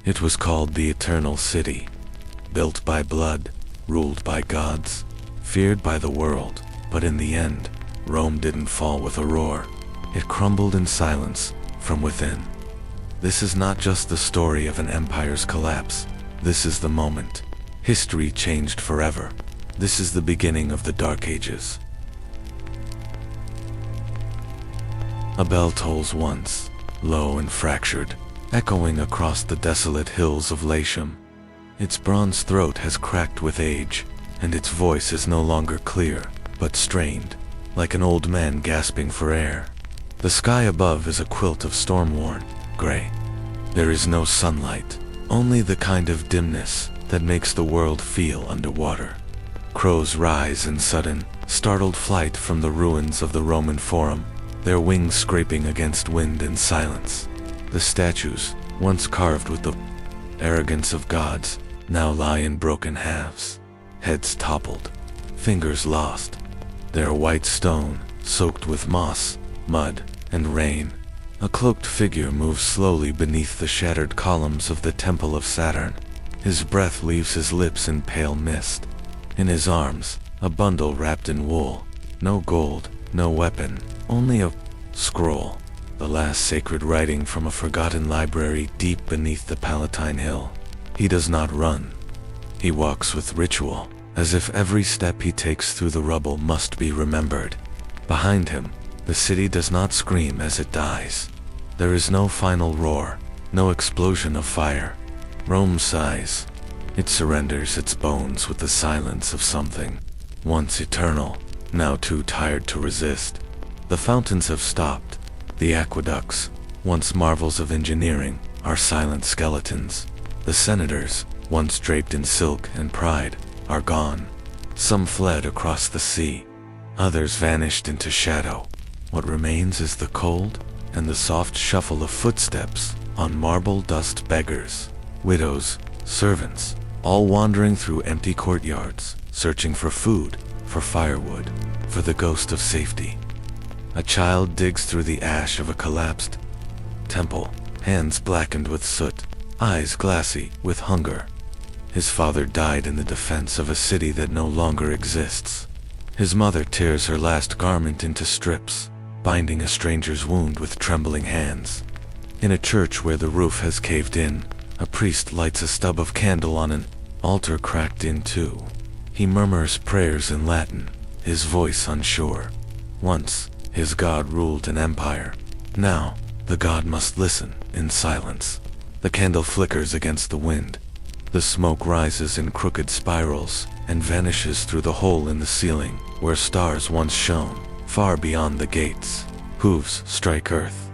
It was called the Eternal City, built by blood, ruled by gods, feared by the world, but in the end, Rome didn't fall with a roar. It crumbled in silence from within. This is not just the story of an empire's collapse. This is the moment. History changed forever. This is the beginning of the Dark Ages. A bell tolls once, low and fractured, echoing across the desolate hills of Latium. Its bronze throat has cracked with age, and its voice is no longer clear, but strained, like an old man gasping for air. The sky above is a quilt of storm-worn gray. There is no sunlight, only the kind of dimness that makes the world feel underwater. Crows rise in sudden, startled flight from the ruins of the Roman Forum, their wings scraping against wind and silence. The statues, once carved with the arrogance of gods, now lie in broken halves, heads toppled, fingers lost. Their white stone, soaked with moss, mud, and rain. A cloaked figure moves slowly beneath the shattered columns of the Temple of Saturn. His breath leaves his lips in pale mist. In his arms, a bundle wrapped in wool. No gold, no weapon, only a scroll. The last sacred writing from a forgotten library deep beneath the Palatine Hill. He does not run. He walks with ritual, as if every step he takes through the rubble must be remembered. Behind him, the city does not scream as it dies. There is no final roar, no explosion of fire. Rome sighs. It surrenders its bones with the silence of something, once eternal, now too tired to resist. The fountains have stopped. The aqueducts, once marvels of engineering, are silent skeletons. The senators, once draped in silk and pride, are gone. Some fled across the sea. Others vanished into shadow. What remains is the cold and the soft shuffle of footsteps on marble dust beggars, widows, servants, all wandering through empty courtyards, searching for food, for firewood, for the ghost of safety. A child digs through the ash of a collapsed temple, hands blackened with soot, eyes glassy with hunger. His father died in the defense of a city that no longer exists. His mother tears her last garment into strips, binding a stranger's wound with trembling hands. In a church where the roof has caved in, a priest lights a stub of candle on an altar cracked in two. He murmurs prayers in Latin, his voice unsure. Once, his god ruled an empire. Now, the god must listen in silence. The candle flickers against the wind. The smoke rises in crooked spirals and vanishes through the hole in the ceiling where stars once shone, far beyond the gates. Hooves strike earth.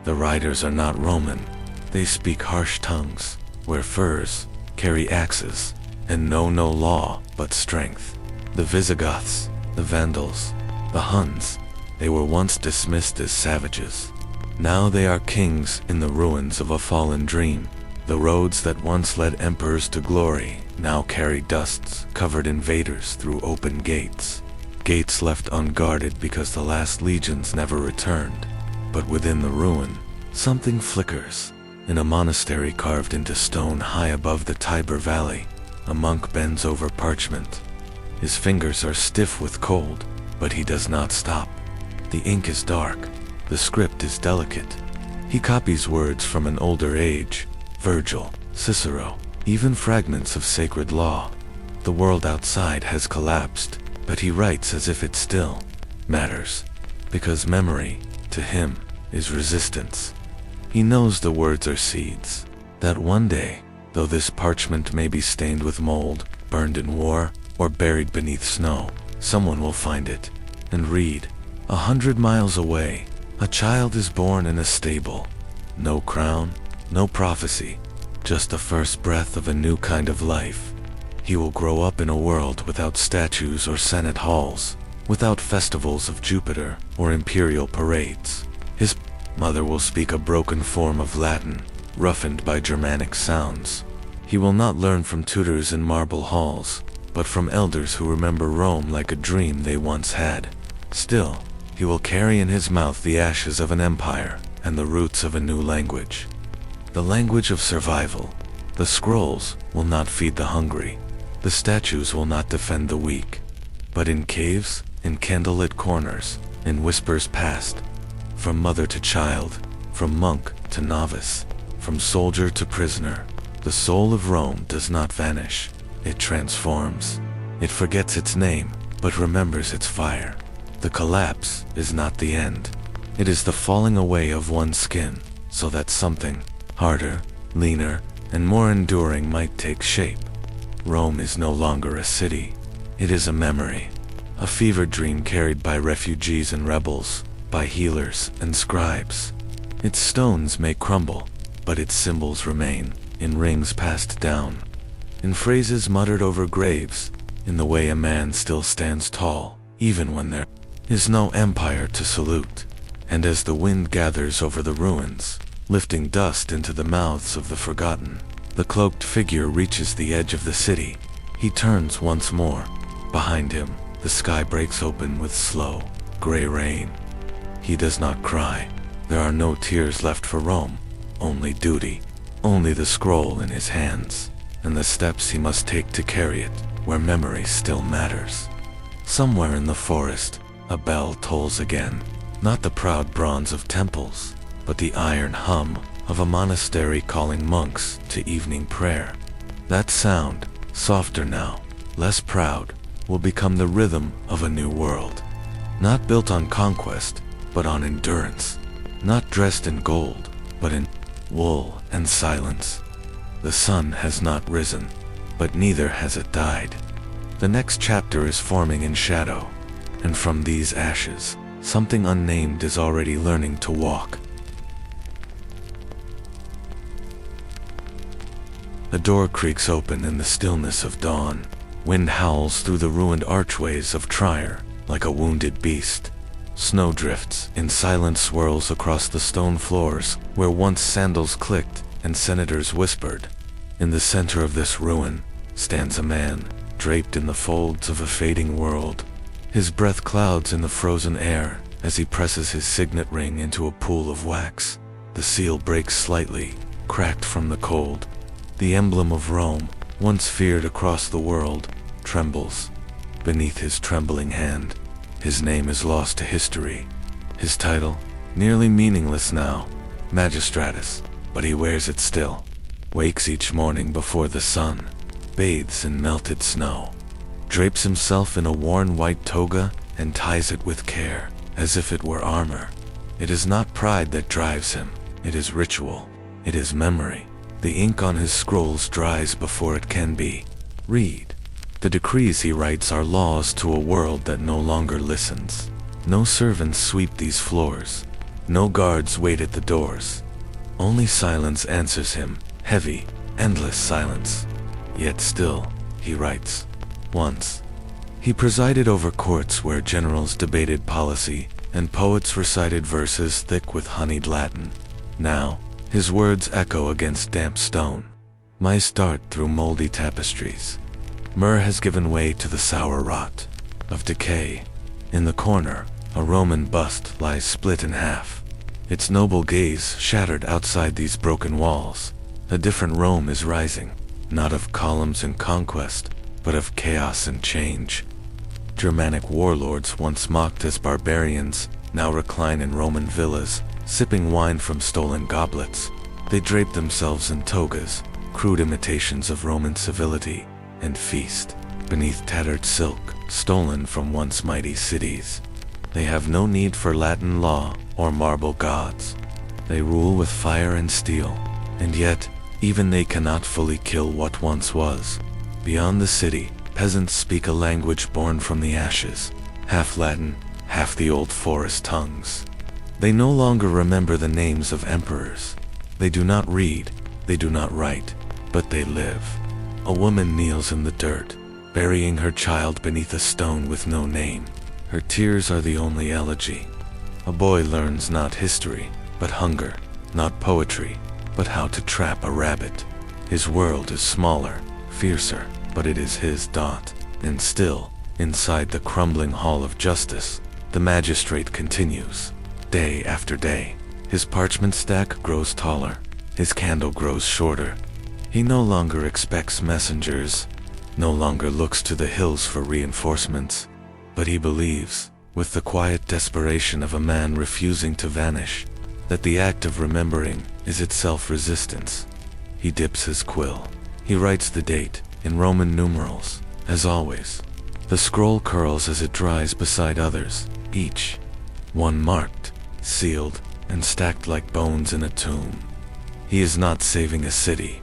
The riders are not Roman. They speak harsh tongues, wear furs, carry axes, and know no law but strength. The Visigoths, the Vandals, the Huns, they were once dismissed as savages. Now they are kings in the ruins of a fallen dream. The roads that once led emperors to glory now carry dusts covered invaders through open gates. Gates left unguarded because the last legions never returned. But within the ruin, something flickers. In a monastery carved into stone high above the Tiber Valley, a monk bends over parchment. His fingers are stiff with cold, but he does not stop. The ink is dark. The script is delicate. He copies words from an older age, Virgil, Cicero, even fragments of sacred law. The world outside has collapsed, but he writes as if it still matters, because memory, to him, is resistance. He knows the words are seeds, that one day, though this parchment may be stained with mold, burned in war, or buried beneath snow, someone will find it and read. 100 miles away, a child is born in a stable. No crown, no prophecy, just the first breath of a new kind of life. He will grow up in a world without statues or senate halls, without festivals of Jupiter or imperial parades. His mother will speak a broken form of Latin, roughened by Germanic sounds. He will not learn from tutors in marble halls, but from elders who remember Rome like a dream they once had. Still, he will carry in his mouth the ashes of an empire and the roots of a new language. The language of survival, The scrolls will not feed the hungry. The statues will not defend the weak. But in caves, in candlelit corners, in whispers past, from mother to child, from monk to novice, from soldier to prisoner, the soul of Rome does not vanish. It transforms. It forgets its name, but remembers its fire. The collapse is not the end. It is the falling away of one's skin, so that something harder, leaner, and more enduring might take shape. Rome is no longer a city. It is a memory, a fevered dream carried by refugees and rebels, by healers and scribes. Its stones may crumble, but its symbols remain, in rings passed down, in phrases muttered over graves, in the way a man still stands tall, even when there is no empire to salute. And as the wind gathers over the ruins, lifting dust into the mouths of the forgotten, the cloaked figure reaches the edge of the city. He turns once more. Behind him, the sky breaks open with slow, gray rain. He does not cry. There are no tears left for Rome, only duty, only the scroll in his hands, and the steps he must take to carry it where memory still matters. Somewhere in the forest, a bell tolls again, not the proud bronze of temples, but the iron hum of a monastery calling monks to evening prayer. That sound, softer now, less proud, will become the rhythm of a new world. Not built on conquest, but on endurance. Not dressed in gold, but in wool and silence. The sun has not risen, but neither has it died. The next chapter is forming in shadow, and from these ashes, something unnamed is already learning to walk. A door creaks open in the stillness of dawn. Wind howls through the ruined archways of Trier like a wounded beast. Snow drifts in silent swirls across the stone floors where once sandals clicked and senators whispered. In the center of this ruin stands a man, draped in the folds of a fading world. His breath clouds in the frozen air as he presses his signet ring into a pool of wax. The seal breaks slightly, cracked from the cold. The emblem of Rome, once feared across the world, trembles beneath his trembling hand. His name is lost to history. His title, nearly meaningless now, Magistratus, but he wears it still. Wakes each morning before the sun, bathes in melted snow, drapes himself in a worn white toga and ties it with care, as if it were armor. It is not pride that drives him, it is ritual, it is memory. The ink on his scrolls dries before it can be read. The decrees he writes are laws to a world that no longer listens. No servants sweep these floors. No guards wait at the doors. Only silence answers him, heavy, endless silence. Yet still, he writes. Once, he presided over courts where generals debated policy and poets recited verses thick with honeyed Latin. Now, his words echo against damp stone. Mice dart through moldy tapestries. Myrrh has given way to the sour rot of decay. In the corner, a Roman bust lies split in half. Its noble gaze shattered outside these broken walls. A different Rome is rising, not of columns and conquest, but of chaos and change. Germanic warlords once mocked as barbarians, now recline in Roman villas, sipping wine from stolen goblets. They drape themselves in togas, crude imitations of Roman civility, and feast beneath tattered silk, stolen from once mighty cities. They have no need for Latin law or marble gods. They rule with fire and steel, and yet, even they cannot fully kill what once was. Beyond the city, peasants speak a language born from the ashes, half Latin, half the old forest tongues. They no longer remember the names of emperors. They do not read, they do not write, but they live. A woman kneels in the dirt, burying her child beneath a stone with no name. Her tears are the only elegy. A boy learns not history, but hunger, not poetry, but how to trap a rabbit. His world is smaller, fiercer, but it is his dot. And still, inside the crumbling hall of justice, the magistrate continues. Day after day, his parchment stack grows taller, his candle grows shorter. He no longer expects messengers, no longer looks to the hills for reinforcements, but he believes, with the quiet desperation of a man refusing to vanish, that the act of remembering is itself resistance. He dips his quill. He writes the date, in Roman numerals, as always. The scroll curls as it dries beside others, each one marked, sealed, and stacked like bones in a tomb. He is not saving a city.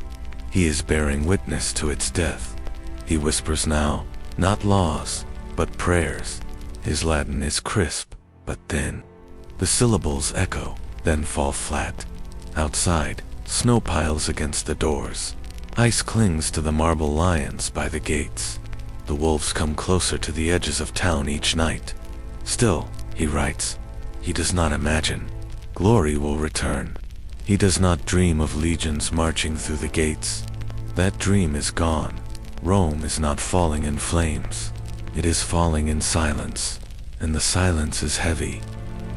He is bearing witness to its death. He whispers now, not laws, but prayers. His Latin is crisp, but thin. The syllables echo, then fall flat. Outside, snow piles against the doors. Ice clings to the marble lions by the gates. The wolves come closer to the edges of town each night. Still, he writes, he does not imagine. Glory will return. He does not dream of legions marching through the gates. That dream is gone. Rome is not falling in flames. It is falling in silence, and the silence is heavy.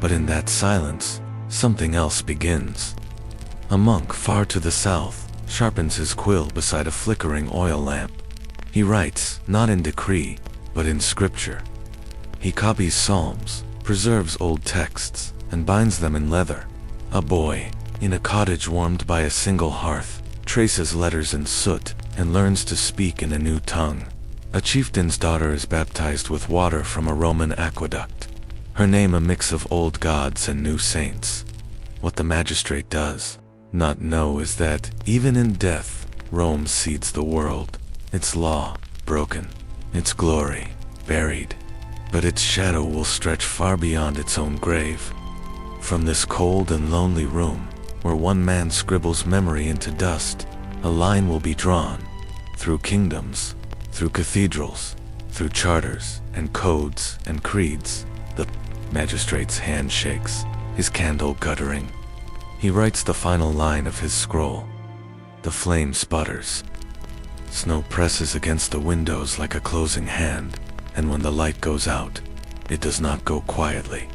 But in that silence, something else begins. A monk far to the south sharpens his quill beside a flickering oil lamp. He writes, not in decree, but in scripture. He copies psalms, preserves old texts, and binds them in leather. A boy, in a cottage warmed by a single hearth, traces letters in soot and learns to speak in a new tongue. A chieftain's daughter is baptized with water from a Roman aqueduct. Her name a mix of old gods and new saints. What the magistrate does not know is that, even in death, Rome seeds the world. Its law, broken. Its glory, buried. But its shadow will stretch far beyond its own grave. From this cold and lonely room, where one man scribbles memory into dust, a line will be drawn. Through kingdoms, through cathedrals, through charters and codes and creeds. The magistrate's hand shakes, his candle guttering. He writes the final line of his scroll. The flame sputters. Snow presses against the windows like a closing hand, and when the light goes out, it does not go quietly.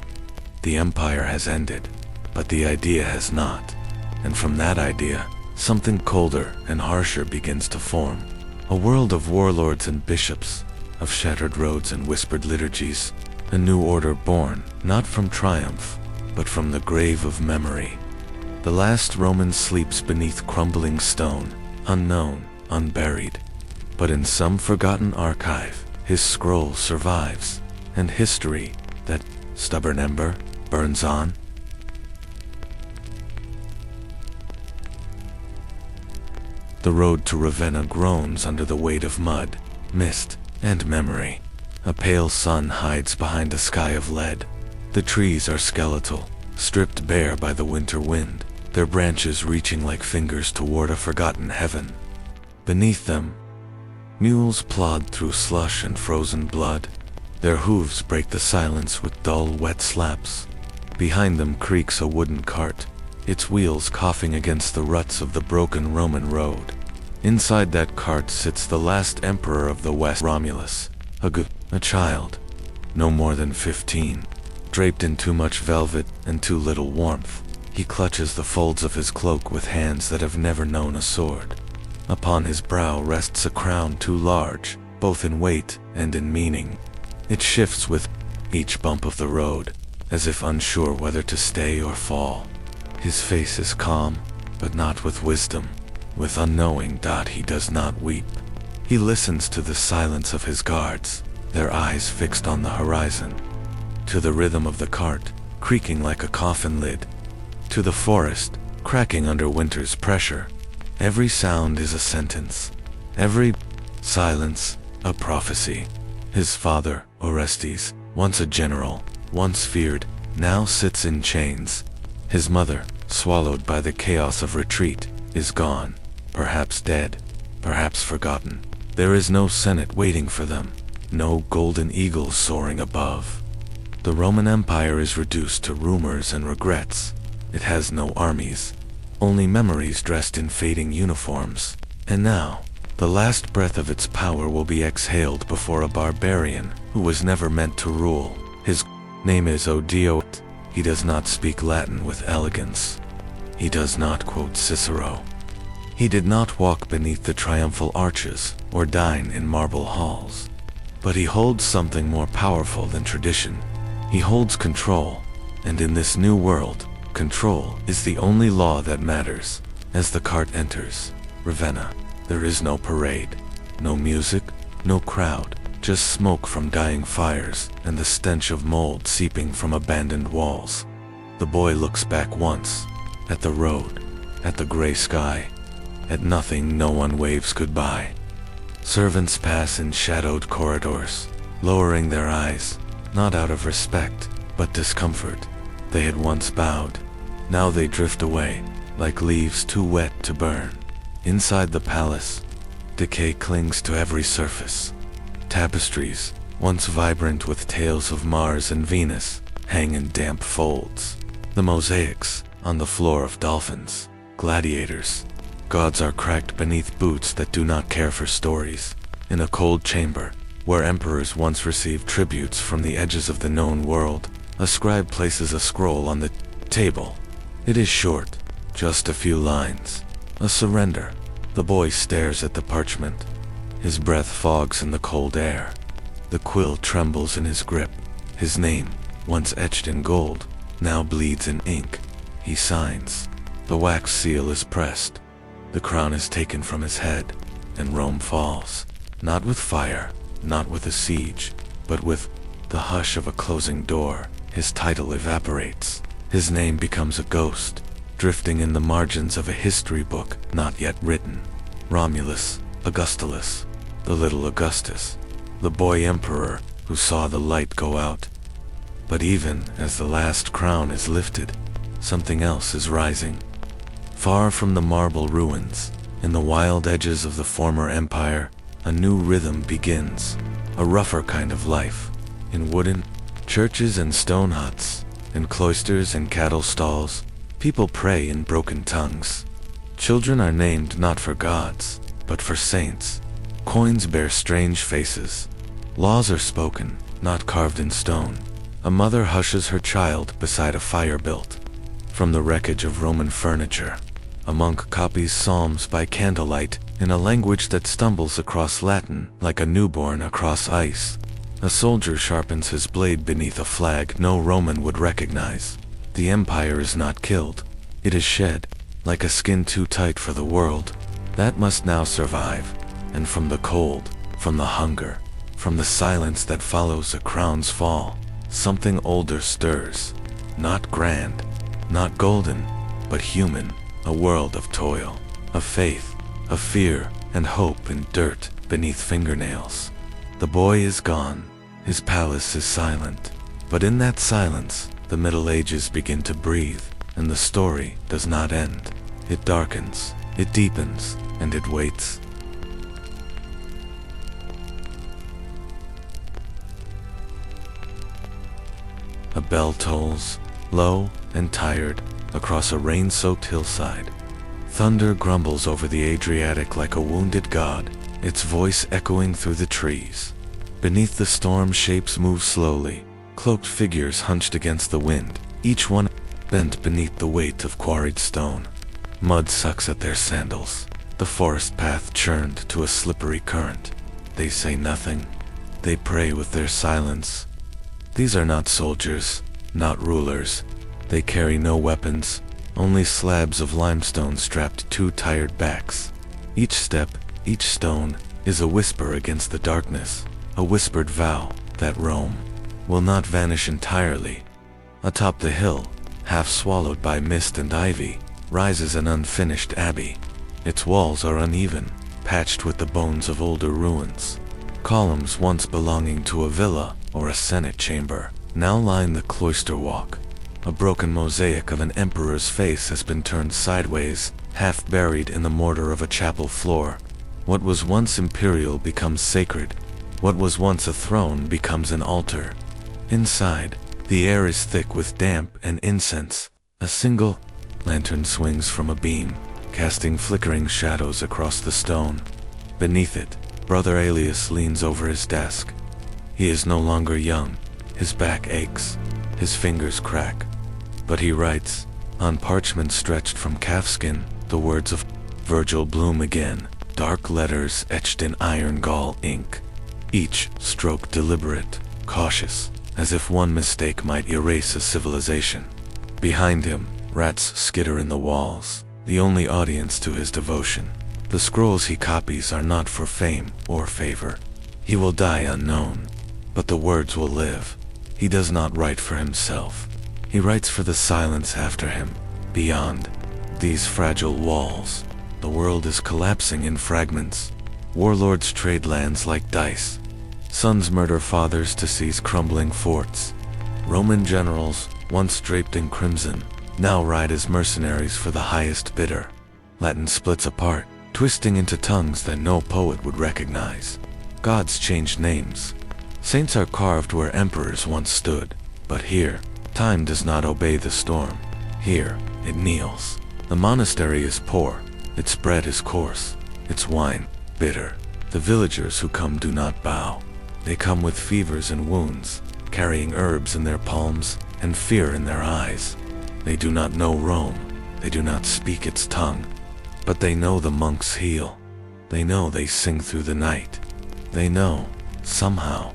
The empire has ended, but the idea has not, and from that idea, something colder and harsher begins to form. A world of warlords and bishops, of shattered roads and whispered liturgies, a new order born, not from triumph, but from the grave of memory. The last Roman sleeps beneath crumbling stone, unknown, unburied. But in some forgotten archive, his scroll survives, and history, that stubborn ember, burns on. The road to Ravenna groans under the weight of mud, mist, and memory. A pale sun hides behind a sky of lead. The trees are skeletal, stripped bare by the winter wind, their branches reaching like fingers toward a forgotten heaven. Beneath them, mules plod through slush and frozen blood. Their hooves break the silence with dull, wet slaps. Behind them creaks a wooden cart, its wheels coughing against the ruts of the broken Roman road. Inside that cart sits the last emperor of the West, Romulus, a child, no more than 15, draped in too much velvet and too little warmth. He clutches the folds of his cloak with hands that have never known a sword. Upon his brow rests a crown too large, both in weight and in meaning. It shifts with each bump of the road, as if unsure whether to stay or fall. His face is calm, but not with wisdom. With unknowing he does not weep. He listens to the silence of his guards, their eyes fixed on the horizon. To the rhythm of the cart, creaking like a coffin lid. To the forest, cracking under winter's pressure. Every sound is a sentence. Every silence, a prophecy. His father, Orestes, once a general, once feared, now sits in chains. His mother, swallowed by the chaos of retreat, is gone, perhaps dead, perhaps forgotten. There is no senate waiting for them, no golden eagles soaring above. The Roman Empire is reduced to rumors and regrets. It has no armies, only memories dressed in fading uniforms. And now, the last breath of its power will be exhaled before a barbarian who was never meant to rule. His name is Odio. He does not speak Latin with elegance. He does not quote Cicero. He did not walk beneath the triumphal arches or dine in marble halls. But he holds something more powerful than tradition. He holds control, and in this new world, control is the only law that matters. As the cart enters Ravenna, there is no parade, no music, no crowd, just smoke from dying fires and the stench of mold seeping from abandoned walls. The boy looks back once, at the road, at the gray sky, at nothing. No one waves goodbye. Servants pass in shadowed corridors, lowering their eyes, not out of respect, but discomfort. They had once bowed. Now they drift away, like leaves too wet to burn. Inside the palace, decay clings to every surface. Tapestries, once vibrant with tales of Mars and Venus, hang in damp folds. The mosaics, on the floor of dolphins, gladiators, gods are cracked beneath boots that do not care for stories. In a cold chamber, where emperors once received tributes from the edges of the known world, a scribe places a scroll on the table. It is short, just a few lines. A surrender. The boy stares at the parchment. His breath fogs in the cold air. The quill trembles in his grip. His name, once etched in gold, now bleeds in ink. He signs. The wax seal is pressed. The crown is taken from his head, and Rome falls. Not with fire, not with a siege, but with the hush of a closing door. His title evaporates. His name becomes a ghost, drifting in the margins of a history book not yet written. Romulus, Augustulus, the little Augustus, the boy emperor who saw the light go out. But even as the last crown is lifted, something else is rising. Far from the marble ruins, in the wild edges of the former empire, a new rhythm begins, a rougher kind of life. In wooden churches and stone huts, in cloisters and cattle stalls, people pray in broken tongues. Children are named not for gods, but for saints. Coins bear strange faces. Laws are spoken, not carved in stone. A mother hushes her child beside a fire built from the wreckage of Roman furniture. A monk copies psalms by candlelight in a language that stumbles across Latin like a newborn across ice. A soldier sharpens his blade beneath a flag no Roman would recognize. The empire is not killed. It is shed, like a skin too tight for the world. That must now survive. And from the cold, from the hunger, from the silence that follows a crown's fall, something older stirs. Not grand, not golden, but human. A world of toil, of faith, of fear, and hope in dirt beneath fingernails. The boy is gone. His palace is silent. But in that silence, the Middle Ages begin to breathe, and the story does not end. It darkens, it deepens, and it waits. A bell tolls, low and tired, across a rain-soaked hillside. Thunder grumbles over the Adriatic like a wounded god, its voice echoing through the trees. Beneath the storm, shapes move slowly, cloaked figures hunched against the wind, each one bent beneath the weight of quarried stone. Mud sucks at their sandals. The forest path churned to a slippery current. They say nothing. They pray with their silence. These are not soldiers, not rulers. They carry no weapons, only slabs of limestone strapped to tired backs. Each step, each stone, is a whisper against the darkness, a whispered vow that Rome will not vanish entirely. Atop the hill, half swallowed by mist and ivy, rises an unfinished abbey. Its walls are uneven, patched with the bones of older ruins. Columns once belonging to a villa or a senate chamber now line the cloister walk. A broken mosaic of an emperor's face has been turned sideways, half buried in the mortar of a chapel floor. What was once imperial becomes sacred. What was once a throne becomes an altar. Inside, the air is thick with damp and incense. A single lantern swings from a beam, casting flickering shadows across the stone. Beneath it, Brother Aelius leans over his desk. He is no longer young. His back aches. His fingers crack. But he writes, on parchment stretched from calfskin, the words of Virgil bloom again, dark letters etched in iron gall ink. Each stroke deliberate, cautious, as if one mistake might erase a civilization. Behind him, rats skitter in the walls, the only audience to his devotion. The scrolls he copies are not for fame or favor. He will die unknown, but the words will live. He does not write for himself. He writes for the silence after him. Beyond these fragile walls, the world is collapsing in fragments. Warlords trade lands like dice. Sons murder fathers to seize crumbling forts. Roman generals, once draped in crimson, now ride as mercenaries for the highest bidder. Latin splits apart, twisting into tongues that no poet would recognize. Gods change names. Saints are carved where emperors once stood. But here, time does not obey the storm. Here, it kneels. The monastery is poor. Its bread is coarse. Its wine, bitter. The villagers who come do not bow. They come with fevers and wounds, carrying herbs in their palms and fear in their eyes. They do not know Rome. They do not speak its tongue. But they know the monks heal. They know they sing through the night. They know, somehow,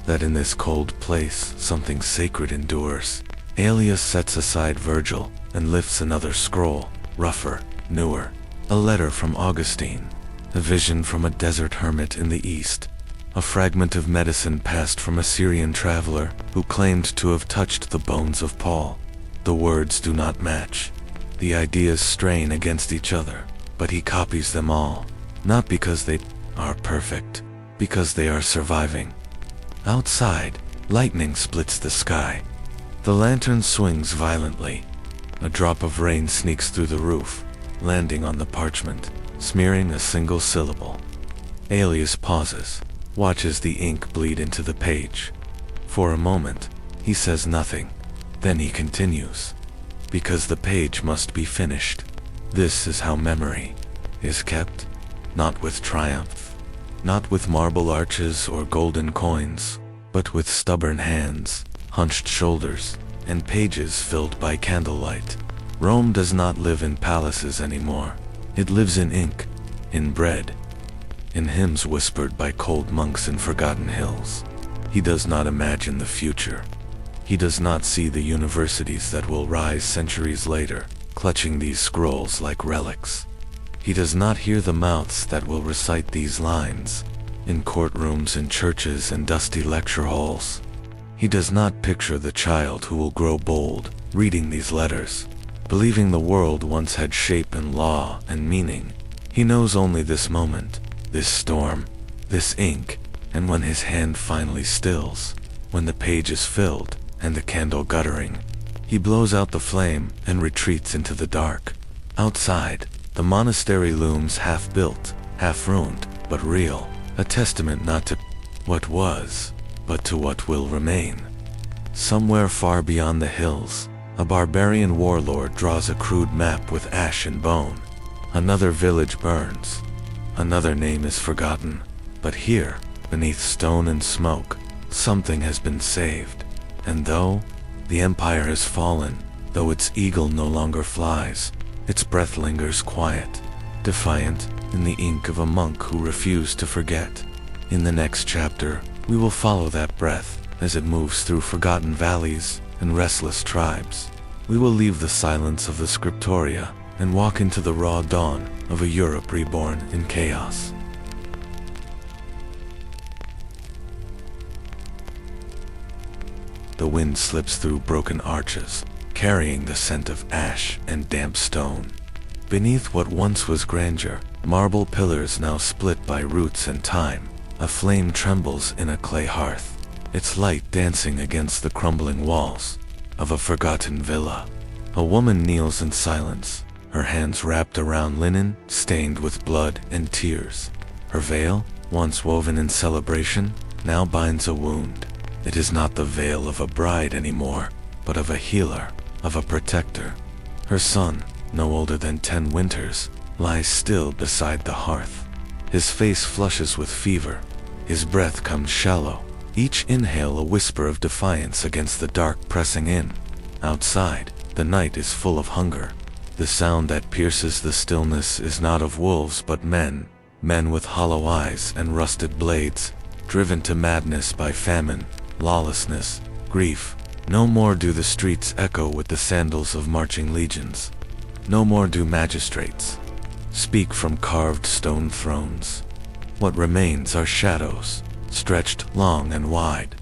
that in this cold place something sacred endures. Aelius sets aside Virgil and lifts another scroll, rougher, newer. A letter from Augustine. A vision from a desert hermit in the east. A fragment of medicine passed from a Syrian traveler who claimed to have touched the bones of Paul. The words do not match. The ideas strain against each other, but he copies them all, not because they are perfect, because they are surviving. Outside, lightning splits the sky. The lantern swings violently. A drop of rain sneaks through the roof, landing on the parchment, smearing a single syllable. Aelius pauses, watches the ink bleed into the page. For a moment, he says nothing. Then he continues. Because the page must be finished. This is how memory is kept, not with triumph, not with marble arches or golden coins, but with stubborn hands, hunched shoulders, and pages filled by candlelight. Rome does not live in palaces anymore. It lives in ink, in bread, in hymns whispered by cold monks in forgotten hills. He does not imagine the future. He does not see the universities that will rise centuries later, clutching these scrolls like relics. He does not hear the mouths that will recite these lines, in courtrooms and churches and dusty lecture halls. He does not picture the child who will grow bold, reading these letters, believing the world once had shape and law and meaning. He knows only this moment, this storm, this ink, and when his hand finally stills, when the page is filled, and the candle guttering, he blows out the flame and retreats into the dark. Outside, the monastery looms half-built, half-ruined, but real, a testament not to what was, but to what will remain. Somewhere far beyond the hills, a barbarian warlord draws a crude map with ash and bone. Another village burns. Another name is forgotten. But here, beneath stone and smoke, something has been saved. And though the empire has fallen, though its eagle no longer flies, its breath lingers quiet, defiant, in the ink of a monk who refused to forget. In the next chapter, we will follow that breath as it moves through forgotten valleys and restless tribes. We will leave the silence of the scriptoria and walk into the raw dawn of a Europe reborn in chaos. The wind slips through broken arches, carrying the scent of ash and damp stone. Beneath what once was grandeur, marble pillars now split by roots and time. A flame trembles in a clay hearth, its light dancing against the crumbling walls of a forgotten villa. A woman kneels in silence, her hands wrapped around linen stained with blood and tears. Her veil, once woven in celebration, now binds a wound. It is not the veil of a bride anymore, but of a healer, of a protector. Her son, no older than 10 winters, lies still beside the hearth. His face flushes with fever. His breath comes shallow, each inhale a whisper of defiance against the dark pressing in. Outside, the night is full of hunger. The sound that pierces the stillness is not of wolves but men, men with hollow eyes and rusted blades, driven to madness by famine, lawlessness, grief. No more do the streets echo with the sandals of marching legions. No more do magistrates speak from carved stone thrones. What remains are shadows, stretched long and wide,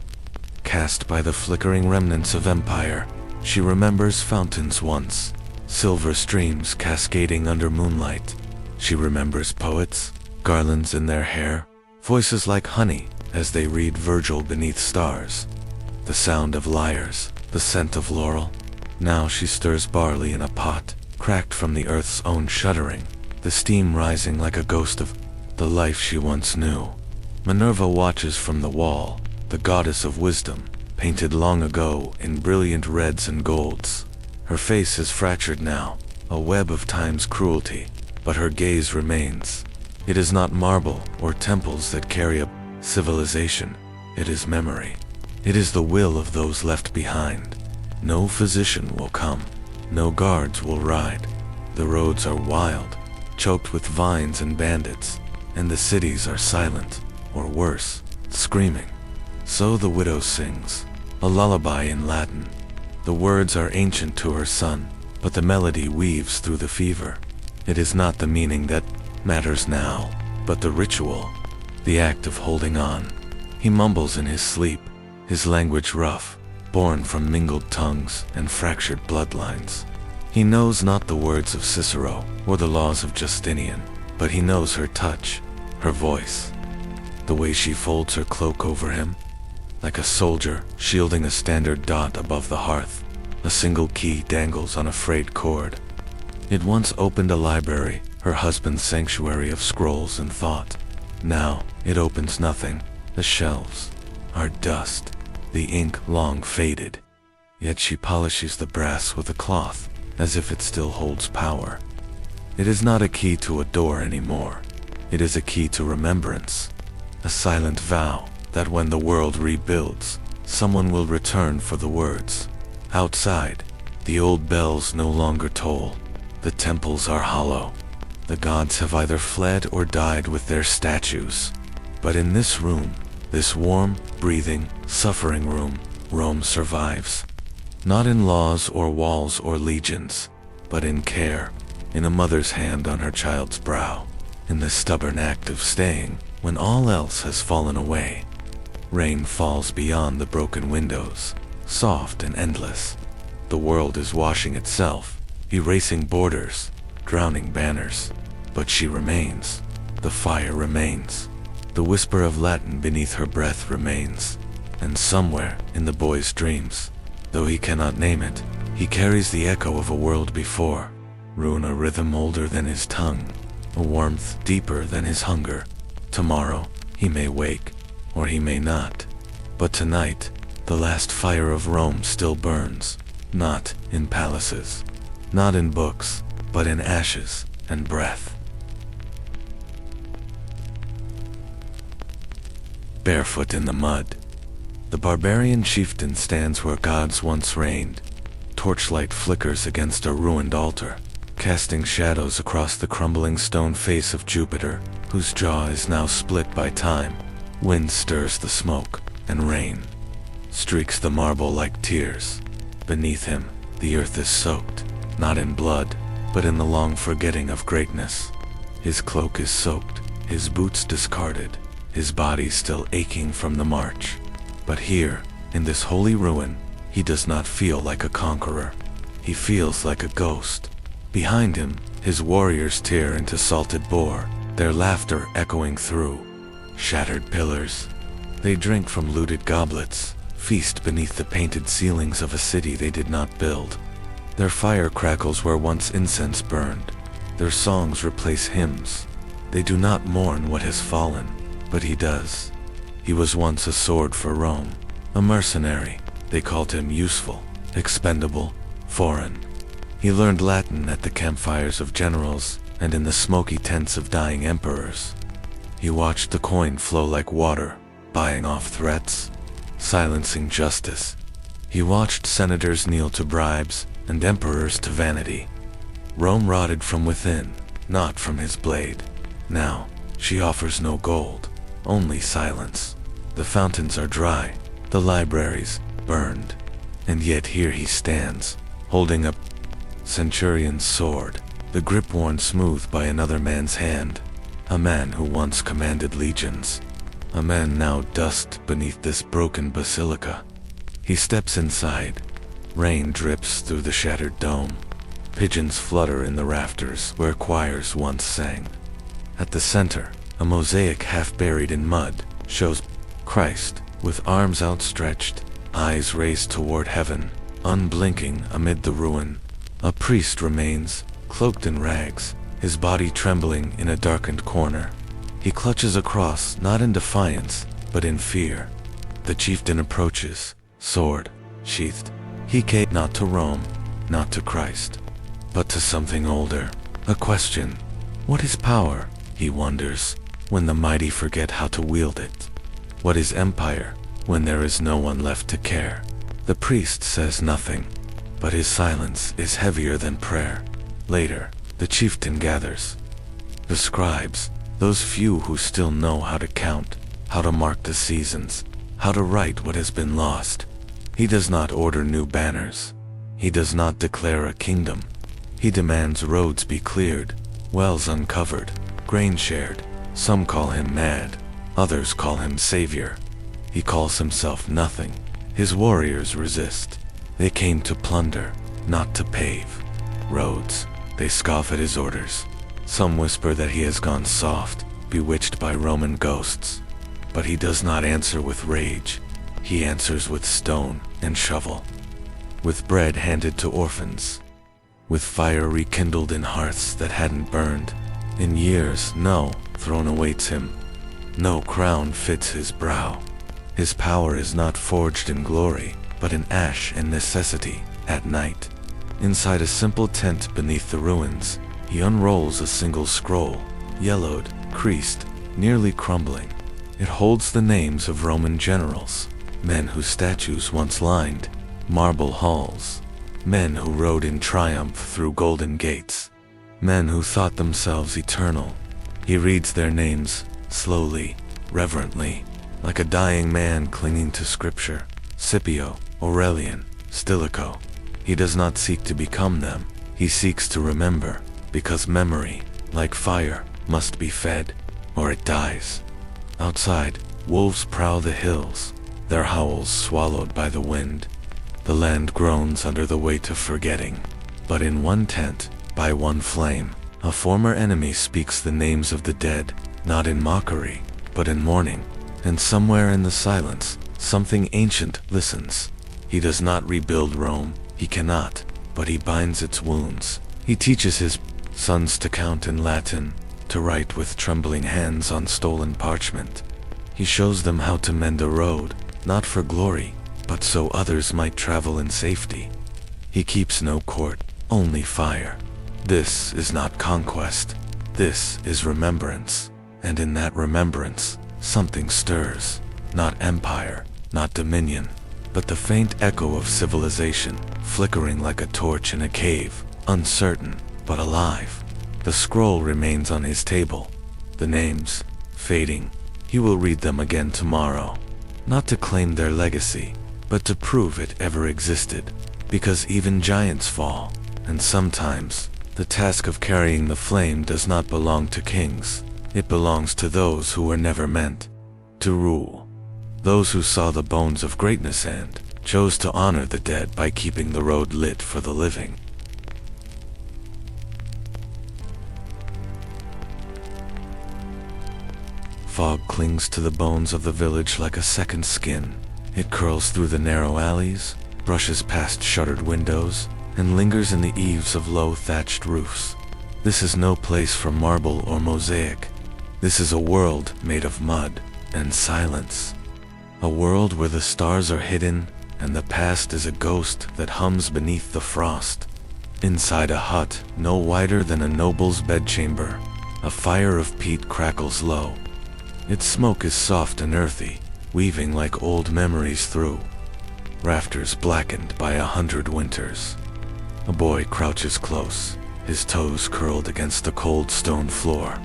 cast by the flickering remnants of empire. She remembers fountains once, silver streams cascading under moonlight. She remembers poets, garlands in their hair, voices like honey as they read Virgil beneath stars. The sound of lyres, the scent of laurel. Now she stirs barley in a pot, cracked from the earth's own shuddering, the steam rising like a ghost of the life she once knew. Minerva watches from the wall, the goddess of wisdom, painted long ago in brilliant reds and golds. Her face is fractured now, a web of time's cruelty, but her gaze remains. It is not marble or temples that carry a civilization, it is memory. It is the will of those left behind. No physician will come, no guards will ride. The roads are wild, choked with vines and bandits, and the cities are silent, or worse, screaming. So the widow sings, a lullaby in Latin. The words are ancient to her son, but the melody weaves through the fever. It is not the meaning that matters now, but the ritual, the act of holding on. He mumbles in his sleep, his language rough, born from mingled tongues and fractured bloodlines. He knows not the words of Cicero or the laws of Justinian, but he knows her touch, her voice, the way she folds her cloak over him, like a soldier shielding a standard dot above the hearth. A single key dangles on a frayed cord. It once opened a library, her husband's sanctuary of scrolls and thought. Now it opens nothing. The shelves are dust, the ink long faded. Yet she polishes the brass with a cloth, as if it still holds power. It is not a key to a door anymore. It is a key to remembrance, a silent vow that when the world rebuilds, someone will return for the words. Outside, the old bells no longer toll. The temples are hollow. The gods have either fled or died with their statues. But in this room, this warm, breathing, suffering room, Rome survives. Not in laws or walls or legions, but in care, in a mother's hand on her child's brow, in the stubborn act of staying when all else has fallen away. Rain falls beyond the broken windows, soft and endless. The world is washing itself, erasing borders, drowning banners. But she remains. The fire remains. The whisper of Latin beneath her breath remains. And somewhere in the boy's dreams, though he cannot name it, he carries the echo of a world before. Rune a rhythm older than his tongue, a warmth deeper than his hunger. Tomorrow, he may wake, or he may not. But tonight, the last fire of Rome still burns, not in palaces, not in books, but in ashes and breath. Barefoot in the mud, the barbarian chieftain stands where gods once reigned. Torchlight flickers against a ruined altar, casting shadows across the crumbling stone face of Jupiter, whose jaw is now split by time. Wind stirs the smoke, and rain streaks the marble like tears. Beneath him, the earth is soaked, not in blood, but in the long forgetting of greatness. His cloak is soaked, his boots discarded, his body still aching from the march. But here, in this holy ruin, he does not feel like a conqueror. He feels like a ghost. Behind him, his warriors tear into salted boar, their laughter echoing through shattered pillars. They drink from looted goblets, feast beneath the painted ceilings of a city they did not build. Their fire crackles where once incense burned. Their songs replace hymns. They do not mourn what has fallen, but he does. He was once a sword for Rome, a mercenary. They called him useful, expendable, foreign. He learned Latin at the campfires of generals and in the smoky tents of dying emperors. He watched the coin flow like water, buying off threats, silencing justice. He watched senators kneel to bribes and emperors to vanity. Rome rotted from within, not from his blade. Now, she offers no gold, only silence. The fountains are dry, the libraries burned, and yet here he stands, holding a centurion's sword, the grip worn smooth by another man's hand. A man who once commanded legions. A man now dust beneath this broken basilica. He steps inside. Rain drips through the shattered dome. Pigeons flutter in the rafters where choirs once sang. At the center, a mosaic half buried in mud shows Christ, with arms outstretched, eyes raised toward heaven, unblinking amid the ruin. A priest remains, cloaked in rags, his body trembling in a darkened corner. He clutches a cross not in defiance, but in fear. The chieftain approaches, sword sheathed. He came not to Rome, not to Christ, but to something older. A question. What is power, he wonders, when the mighty forget how to wield it? What is empire, when there is no one left to care? The priest says nothing, but his silence is heavier than prayer. Later, the chieftain gathers. The scribes, those few who still know how to count, how to mark the seasons, how to write what has been lost. He does not order new banners. He does not declare a kingdom. He demands roads be cleared, wells uncovered, grain shared. Some call him mad, others call him savior. He calls himself nothing. His warriors resist. They came to plunder, not to pave roads. They scoff at his orders. Some whisper that he has gone soft, bewitched by Roman ghosts. But he does not answer with rage. He answers with stone and shovel. With bread handed to orphans. With fire rekindled in hearths that hadn't burned. In years, no throne awaits him. No crown fits his brow. His power is not forged in glory, but in ash and necessity. At night, inside a simple tent beneath the ruins, he unrolls a single scroll, yellowed, creased, nearly crumbling. It holds the names of Roman generals, men whose statues once lined marble halls, men who rode in triumph through golden gates, men who thought themselves eternal. He reads their names, slowly, reverently, like a dying man clinging to scripture. Scipio, Aurelian, Stilicho. He does not seek to become them, he seeks to remember, because memory, like fire, must be fed, or it dies. Outside, wolves prowl the hills, their howls swallowed by the wind. The land groans under the weight of forgetting. But in one tent, by one flame, a former enemy speaks the names of the dead, not in mockery, but in mourning. And somewhere in the silence, something ancient listens. He does not rebuild Rome, he cannot, but he binds its wounds. He teaches his sons to count in Latin, to write with trembling hands on stolen parchment. He shows them how to mend a road, not for glory, but so others might travel in safety. He keeps no court, only fire. This is not conquest, this is remembrance, and in that remembrance, something stirs, not empire, not dominion, but the faint echo of civilization, flickering like a torch in a cave, uncertain, but alive. The scroll remains on his table, the names, fading. He will read them again tomorrow, not to claim their legacy, but to prove it ever existed, because even giants fall, and sometimes, the task of carrying the flame does not belong to kings. It belongs to those who were never meant to rule. Those who saw the bones of greatness and chose to honor the dead by keeping the road lit for the living. Fog clings to the bones of the village like a second skin. It curls through the narrow alleys, brushes past shuttered windows, and lingers in the eaves of low thatched roofs. This is no place for marble or mosaic. This is a world made of mud and silence. A world where the stars are hidden and the past is a ghost that hums beneath the frost. Inside a hut no wider than a noble's bedchamber, a fire of peat crackles low. Its smoke is soft and earthy, weaving like old memories through rafters blackened by 100 winters. A boy crouches close, his toes curled against the cold stone floor.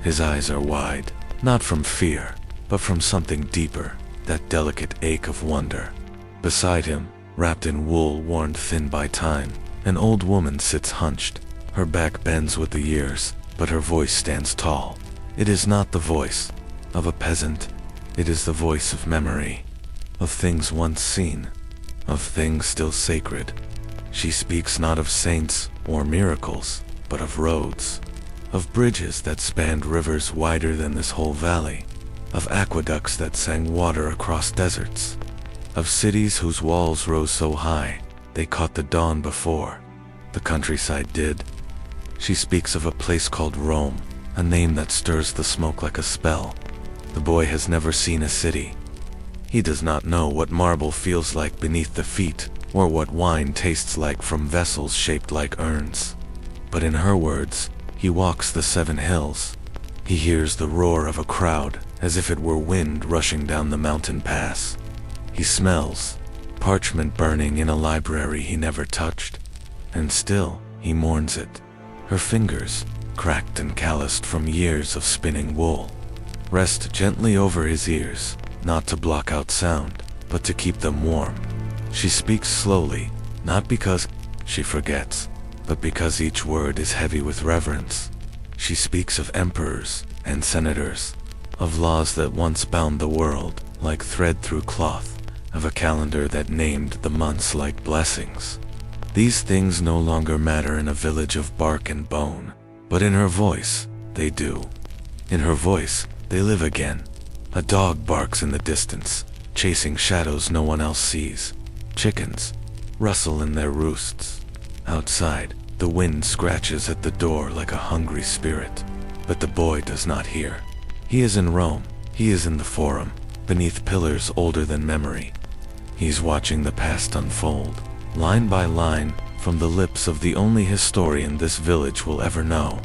His eyes are wide, not from fear, but from something deeper, that delicate ache of wonder. Beside him, wrapped in wool worn thin by time, an old woman sits hunched. Her back bends with the years, but her voice stands tall. It is not the voice of a peasant. It is the voice of memory, of things once seen, of things still sacred. She speaks not of saints or miracles, but of roads, of bridges that spanned rivers wider than this whole valley, of aqueducts that sang water across deserts, of cities whose walls rose so high they caught the dawn before the countryside did. She speaks of a place called Rome, a name that stirs the smoke like a spell. The boy has never seen a city. He does not know what marble feels like beneath the feet, or what wine tastes like from vessels shaped like urns. But in her words, he walks the 7 hills. He hears the roar of a crowd, as if it were wind rushing down the mountain pass. He smells parchment burning in a library he never touched, and still he mourns it. Her fingers, cracked and calloused from years of spinning wool, rest gently over his ears, not to block out sound, but to keep them warm. She speaks slowly, not because she forgets, but because each word is heavy with reverence. She speaks of emperors and senators, of laws that once bound the world like thread through cloth, of a calendar that named the months like blessings. These things no longer matter in a village of bark and bone, but in her voice, they do. In her voice, they live again. A dog barks in the distance, chasing shadows no one else sees. Chickens rustle in their roosts. Outside, the wind scratches at the door like a hungry spirit. But the boy does not hear. He is in Rome. He is in the Forum, beneath pillars older than memory. He's watching the past unfold, line by line, from the lips of the only historian this village will ever know.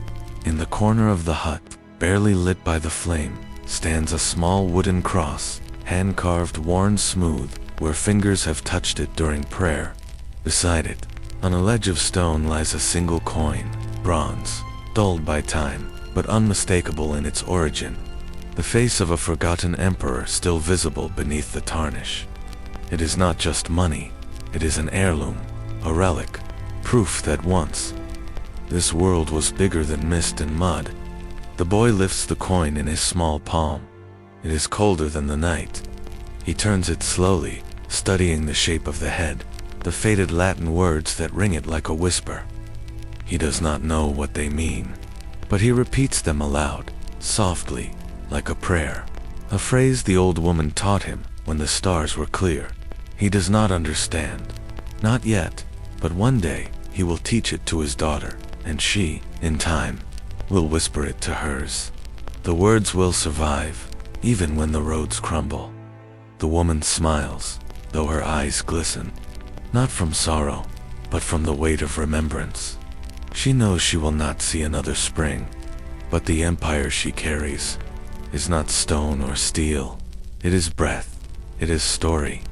In the corner of the hut, barely lit by the flame, stands a small wooden cross, hand-carved, worn smooth, where fingers have touched it during prayer. Beside it, on a ledge of stone, lies a single coin, bronze, dulled by time, but unmistakable in its origin. The face of a forgotten emperor still visible beneath the tarnish. It is not just money, it is an heirloom, a relic, proof that once this world was bigger than mist and mud. The boy lifts the coin in his small palm. It is colder than the night. He turns it slowly, studying the shape of the head, the faded Latin words that ring it like a whisper. He does not know what they mean, but he repeats them aloud, softly, like a prayer, a phrase the old woman taught him when the stars were clear. He does not understand, not yet, but one day he will teach it to his daughter, and she, in time, will whisper it to hers. The words will survive, even when the roads crumble. The woman smiles, though her eyes glisten, not from sorrow, but from the weight of remembrance. She knows she will not see another spring, but the empire she carries is not stone or steel. It is breath, it is story.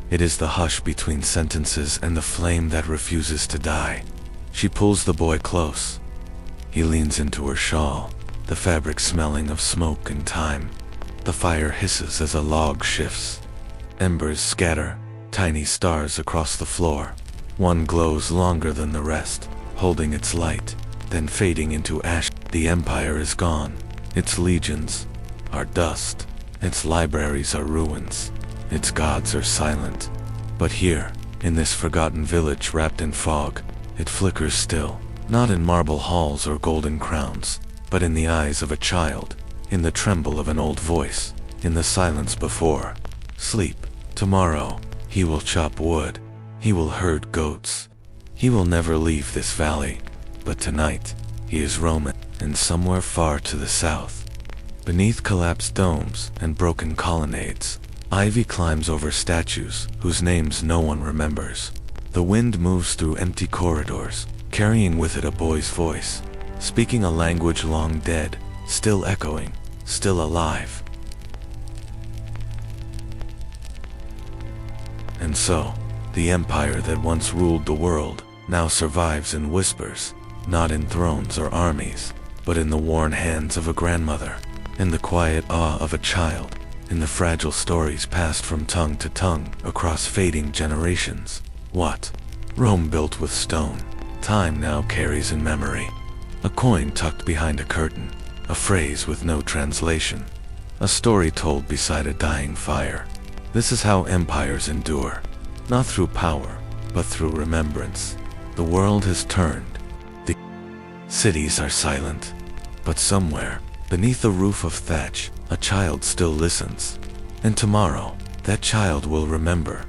It is the hush between sentences and the flame that refuses to die. She pulls the boy close. He leans into her shawl, the fabric smelling of smoke and time. The fire hisses as a log shifts. Embers scatter, tiny stars across the floor. One glows longer than the rest, holding its light, then fading into ash. The empire is gone. Its legions are dust. Its libraries are ruins. Its gods are silent. But here, in this forgotten village wrapped in fog, it flickers still, not in marble halls or golden crowns, but in the eyes of a child, in the tremble of an old voice, in the silence before sleep. Tomorrow, he will chop wood. He will herd goats. He will never leave this valley. But tonight, he is roaming, and somewhere far to the south, beneath collapsed domes and broken colonnades, ivy climbs over statues whose names no one remembers. The wind moves through empty corridors, carrying with it a boy's voice, speaking a language long dead, still echoing, still alive. And so, the empire that once ruled the world now survives in whispers, not in thrones or armies, but in the worn hands of a grandmother, in the quiet awe of a child, in the fragile stories passed from tongue to tongue across fading generations. What? Rome built with stone, time now carries in memory. A coin tucked behind a curtain, a phrase with no translation, a story told beside a dying fire. This is how empires endure, not through power, but through remembrance. The world has turned. The cities are silent, but somewhere, beneath a roof of thatch, a child still listens. And tomorrow, that child will remember.